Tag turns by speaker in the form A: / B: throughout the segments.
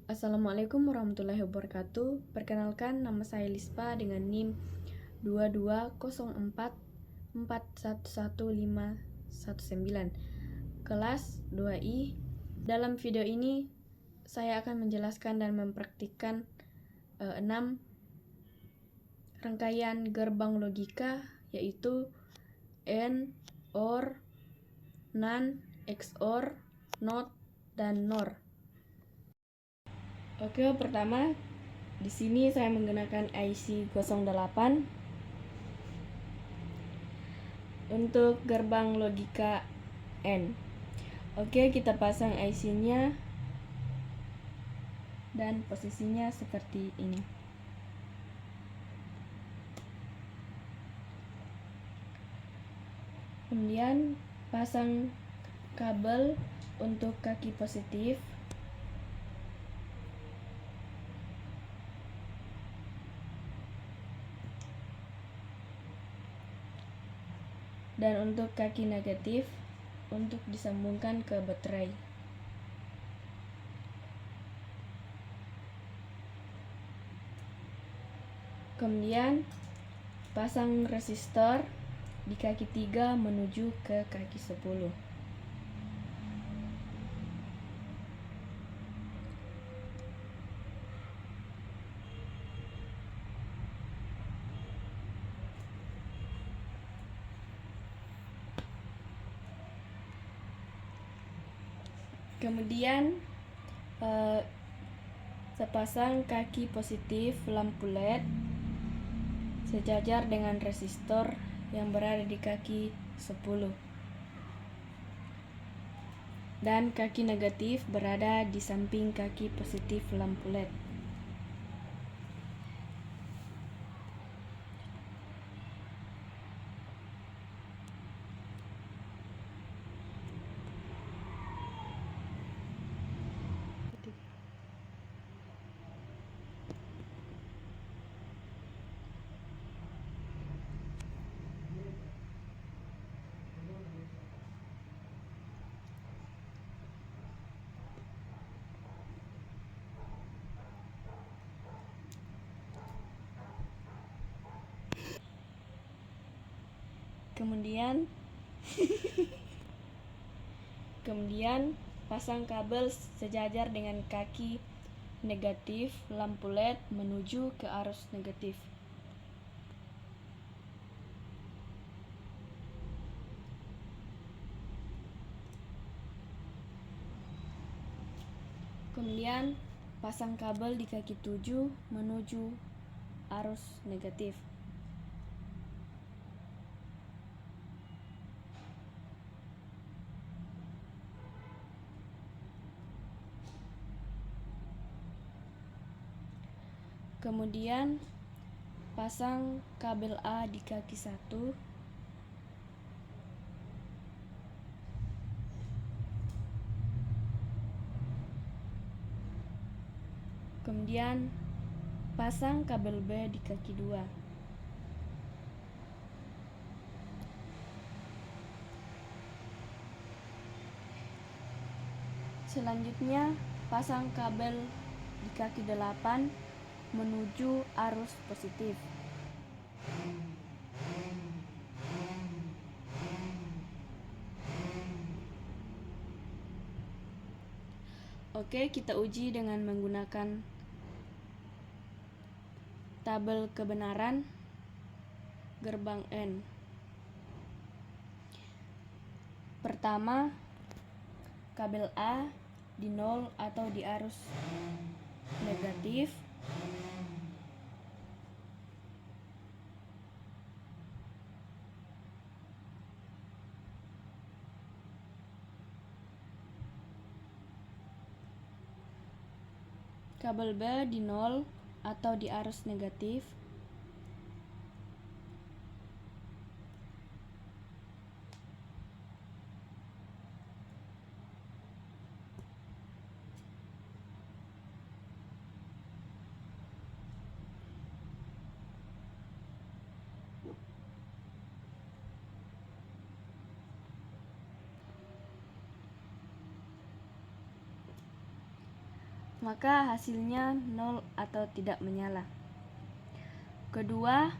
A: Assalamualaikum warahmatullahi wabarakatuh. Perkenalkan, nama saya Lispa dengan NIM 2204411519, kelas 2I. Dalam video ini saya akan menjelaskan dan mempraktikkan 6 rangkaian gerbang logika, yaitu AND, OR, NAND, XOR, NOT, dan NOR. Oke, pertama di sini saya menggunakan IC 08 untuk gerbang logika AND. Oke, kita pasang IC-nya dan posisinya seperti ini. Kemudian pasang kabel untuk kaki positif. Dan untuk kaki negatif untuk disambungkan ke baterai. Kemudian pasang resistor di kaki 3 menuju ke kaki 10. Kemudian sepasang kaki positif lampu LED sejajar dengan resistor yang berada di kaki 10. Dan kaki negatif berada di samping kaki positif lampu LED. Kemudian pasang kabel sejajar dengan kaki negatif lampu LED menuju ke arus negatif. Kemudian pasang kabel di kaki 7 menuju arus negatif. Kemudian pasang kabel A di kaki 1. Kemudian pasang kabel B di kaki 2. Selanjutnya pasang kabel di kaki 8 menuju arus positif. Oke, kita uji dengan menggunakan tabel kebenaran gerbang N. Pertama, kabel A di 0 atau di arus negatif. Kabel B di 0 atau di arus negatif. maka hasilnya 0 atau tidak menyala. Kedua,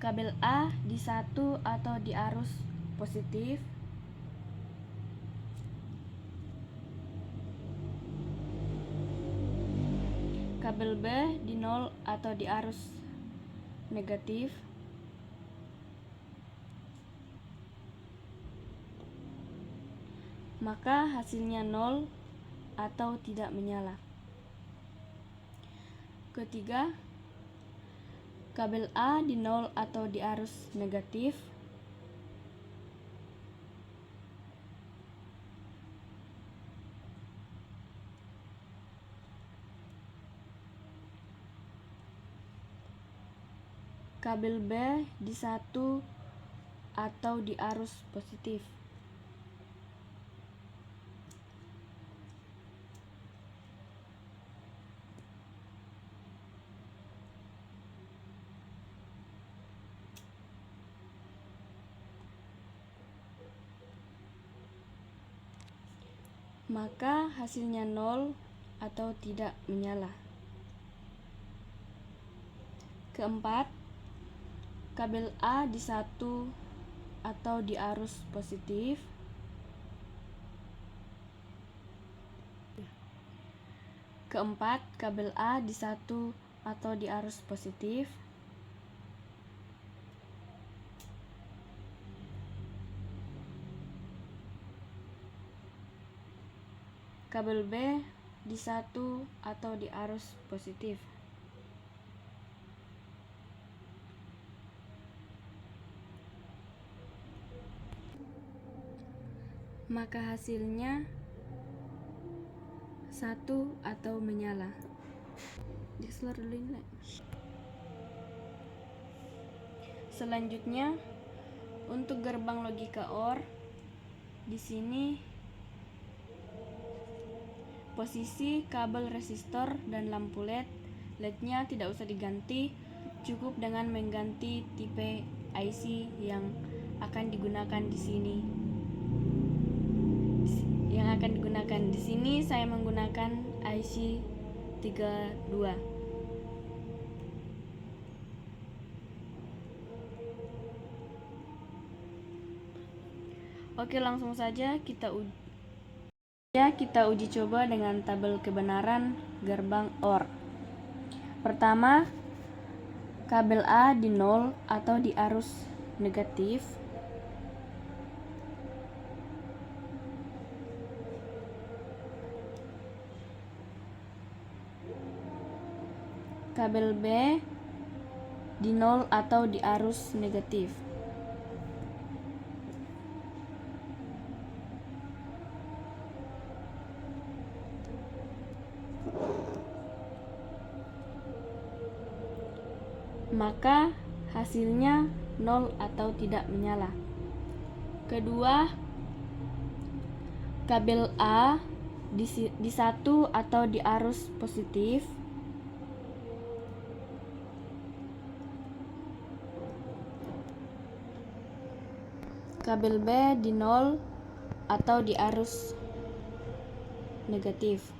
A: kabel A di satu atau di arus positif. Kabel B di 0 atau di arus negatif. Maka hasilnya 0 atau tidak menyala. Ketiga, kabel A di 0 atau di arus negatif. Kabel B di 1 atau di arus positif. Maka hasilnya 0 atau tidak menyala. Keempat, kabel A di 1 atau di arus positif. Keempat, kabel A di 1 atau di arus positif. Kabel B di 1 atau di arus positif. Maka hasilnya 1 atau menyala. Selanjutnya, untuk gerbang logika OR, di sini posisi kabel resistor dan lampu LED-nya tidak usah diganti, cukup dengan mengganti tipe IC yang akan digunakan di sini. Saya menggunakan IC 32. Oke, langsung saja kita uji coba dengan tabel kebenaran gerbang OR. Pertama, kabel A di 0 atau di arus negatif. Kabel B di 0 atau di arus negatif. Maka hasilnya 0 atau tidak menyala. Kedua, kabel A di 1 atau di arus positif. Kabel B di 0 atau di arus negatif.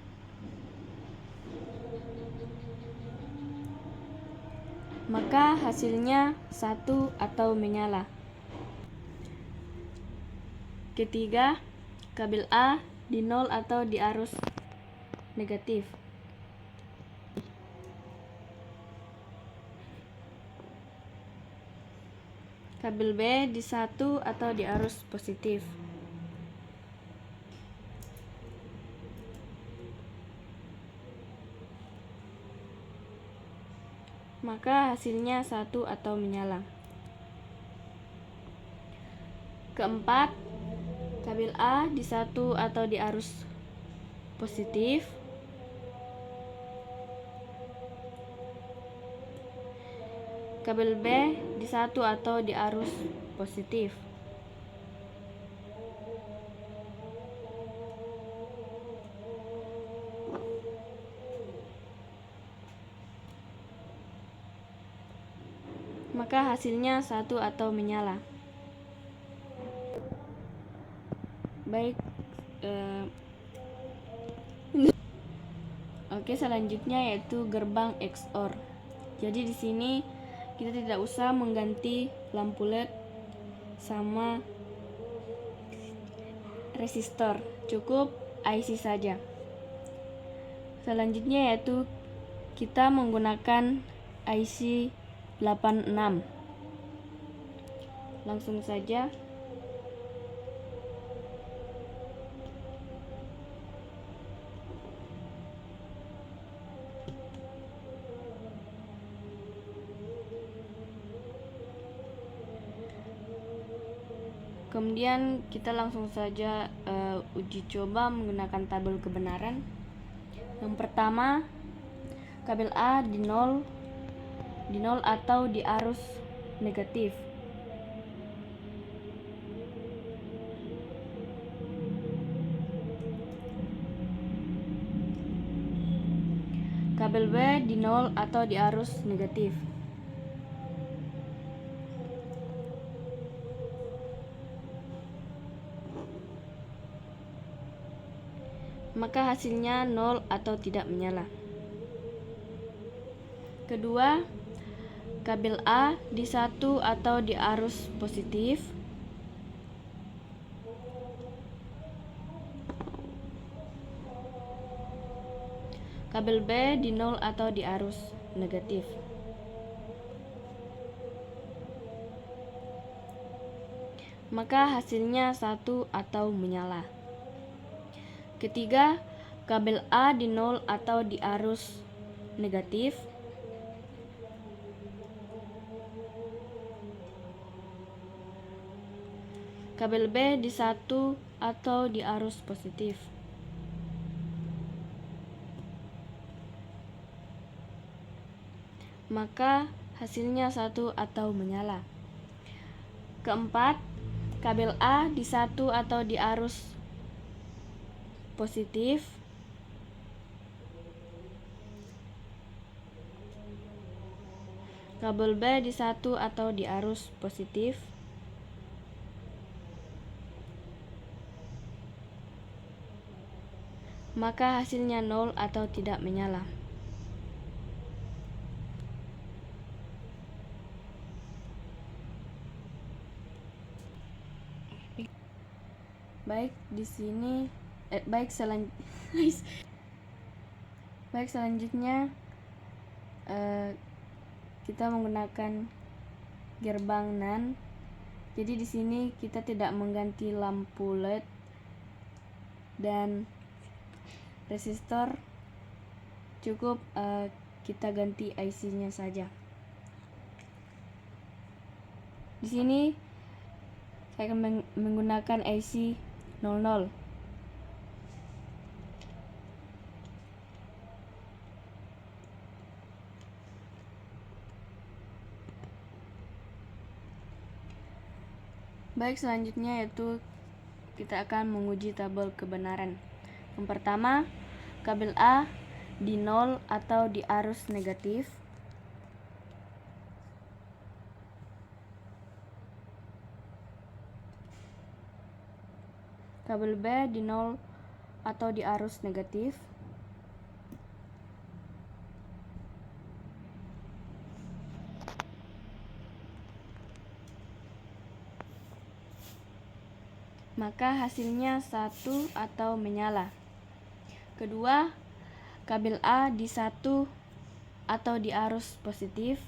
A: Maka hasilnya 1 atau menyala. Ketiga, kabel A di 0 atau di arus negatif. Kabel B di 1 atau di arus positif. Maka hasilnya 1 atau menyala. Keempat, kabel A di 1 atau di arus positif. Kabel B di 1 atau di arus positif. Maka hasilnya 1 atau menyala. Baik, Oke, selanjutnya yaitu gerbang XOR. Jadi di sini kita tidak usah mengganti lampu LED sama resistor, cukup IC saja. Selanjutnya yaitu kita menggunakan IC 86. Langsung saja. Kemudian kita langsung saja uji coba menggunakan tabel kebenaran. Yang pertama, kabel A di 0 atau di arus negatif. Kabel B di 0 atau di arus negatif. Maka hasilnya 0 atau tidak menyala. Kedua, kabel A di 1 atau di arus positif. Kabel B di 0 atau di arus negatif. Maka hasilnya 1 atau menyala. Ketiga, kabel A di 0 atau di arus negatif. Kabel B di 1 atau di arus positif. Maka hasilnya 1 atau menyala. Keempat, kabel A di 1 atau di arus positif. Kabel B di 1 atau di arus positif. Maka hasilnya 0 atau tidak menyala. Baik, di sini selanjutnya kita menggunakan gerbang NAND. Jadi di sini kita tidak mengganti lampu LED dan resistor, cukup kita ganti IC-nya saja. Di sini saya akan menggunakan IC 00. Baik, selanjutnya yaitu kita akan menguji tabel kebenaran. Yang pertama, kabel A di 0 atau di arus negatif. Kabel B di 0 atau di arus negatif. Maka hasilnya 1 atau menyala. Kedua, kabel A di 1 atau di arus positif.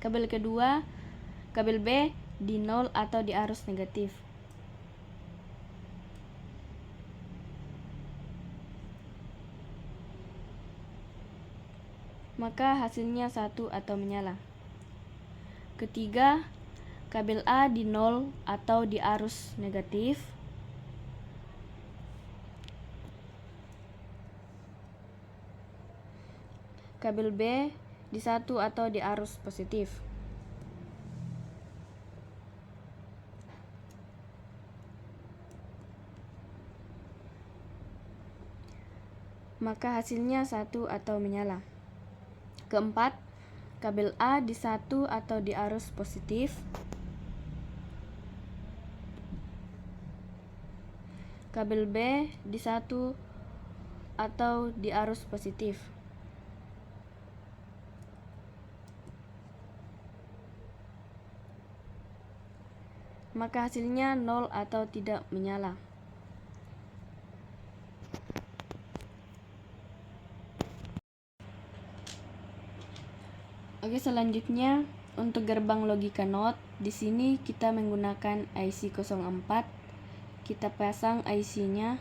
A: Kabel kedua, kabel B di 0 atau di arus negatif. Maka hasilnya 1 atau menyala. Ketiga, kabel A di 0 atau di arus negatif. Kabel B di 1 atau di arus positif. Maka hasilnya 1 atau menyala. Keempat, kabel A di 1 atau di arus positif. kabel B di 1 atau di arus positif. Maka hasilnya 0 atau tidak menyala. Oke, selanjutnya untuk gerbang logika NOT, di sini kita menggunakan IC 04. Kita pasang IC-nya.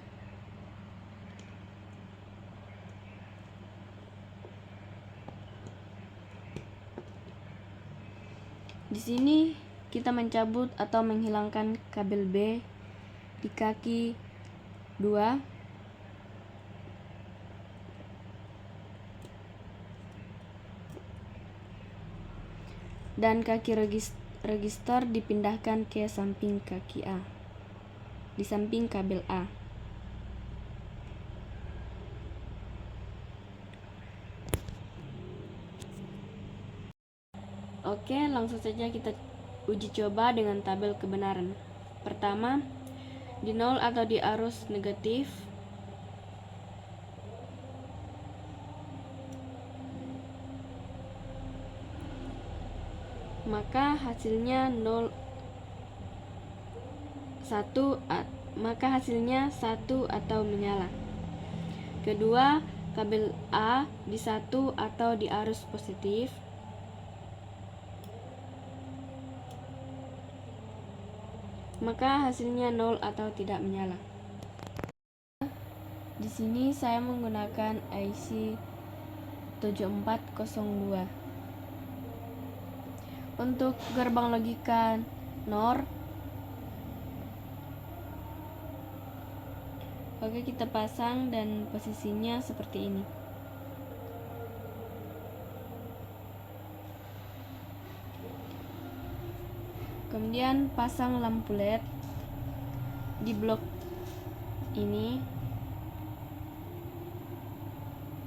A: Di sini kita mencabut atau menghilangkan kabel B di kaki 2. Dan kaki register dipindahkan ke samping kaki A, di samping kabel A. Oke, langsung saja kita uji coba dengan tabel kebenaran. Pertama, di 0 atau di arus negatif, maka hasilnya 1 atau menyala. Kedua, kabel A di 1 atau di arus positif, maka hasilnya 0 atau tidak menyala. Di sini saya menggunakan IC 7402. Untuk gerbang logika NOR, oke, kita pasang dan posisinya seperti ini. Kemudian pasang lampu LED di blok ini,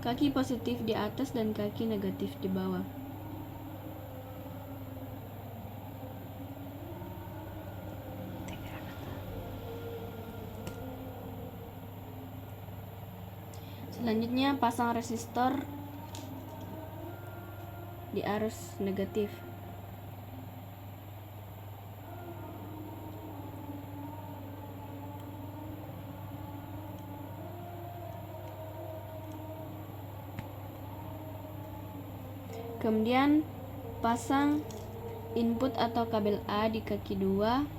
A: kaki positif di atas dan kaki negatif di bawah. Selanjutnya pasang resistor di arus negatif. Kemudian pasang input atau kabel A di kaki 2.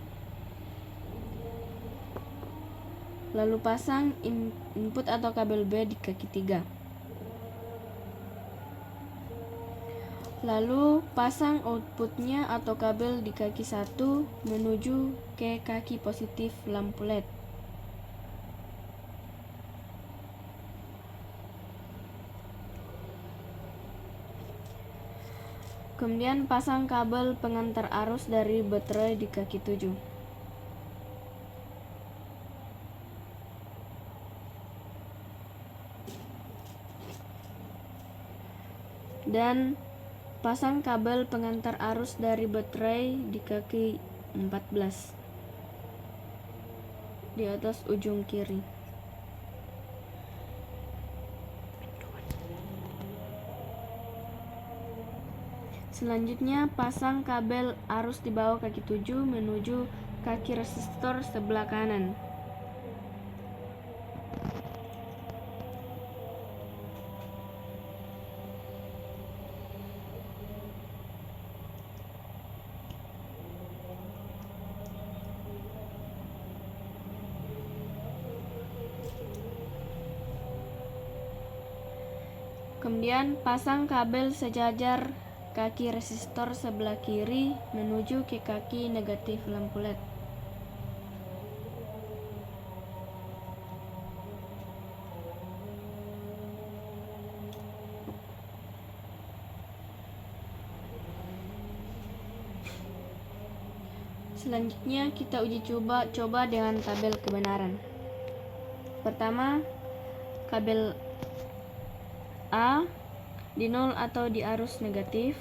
A: Lalu pasang input atau kabel B di kaki 3. Lalu pasang outputnya atau kabel di kaki 1 menuju ke kaki positif lampu LED. Kemudian pasang kabel pengantar arus dari baterai di kaki 7. Dan pasang kabel pengantar arus dari baterai di kaki 14 di atas ujung kiri. Selanjutnya pasang kabel arus di bawah kaki 7 menuju kaki resistor sebelah kanan. Kemudian pasang kabel sejajar kaki resistor sebelah kiri menuju ke kaki negatif lampu LED. Selanjutnya kita uji coba dengan tabel kebenaran. Pertama, kabel A di 0 atau di arus negatif.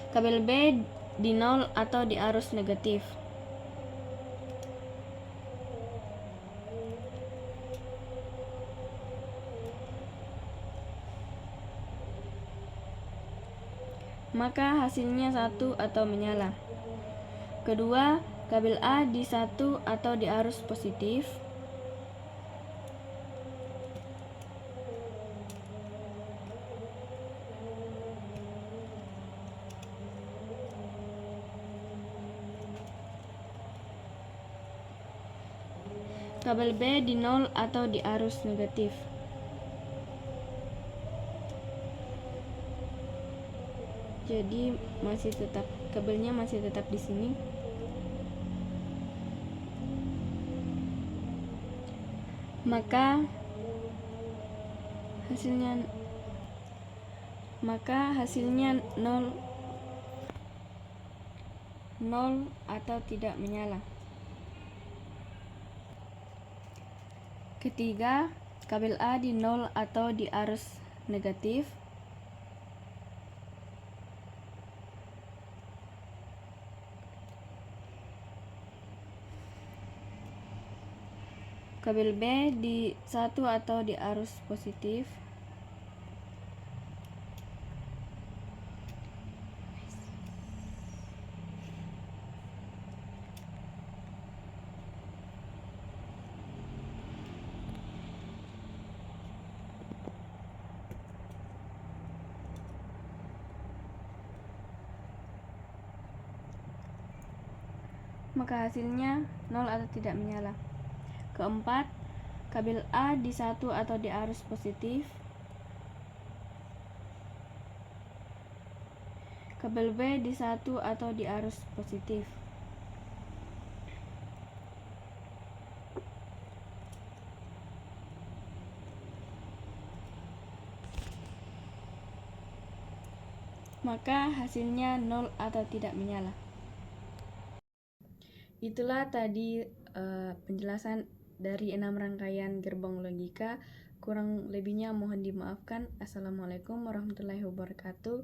A: Kabel B di nol atau di arus negatif. Maka hasilnya 1 atau menyala. Kedua, kabel A di 1 atau di arus positif. Kabel B di nol atau di arus negatif. Jadi kabelnya masih tetap di sini. Maka hasilnya 0 atau tidak menyala. Ketiga, kabel A di nol atau di arus negatif. Kabel B di 1 atau di arus positif. Maka hasilnya 0 atau tidak menyala. Keempat, kabel A di 1 atau di arus positif. Kabel B di 1 atau di arus positif. Maka hasilnya 0 atau tidak menyala. Itulah tadi penjelasan dari 6 rangkaian gerbang logika. Kurang lebihnya mohon dimaafkan. Assalamualaikum warahmatullahi wabarakatuh.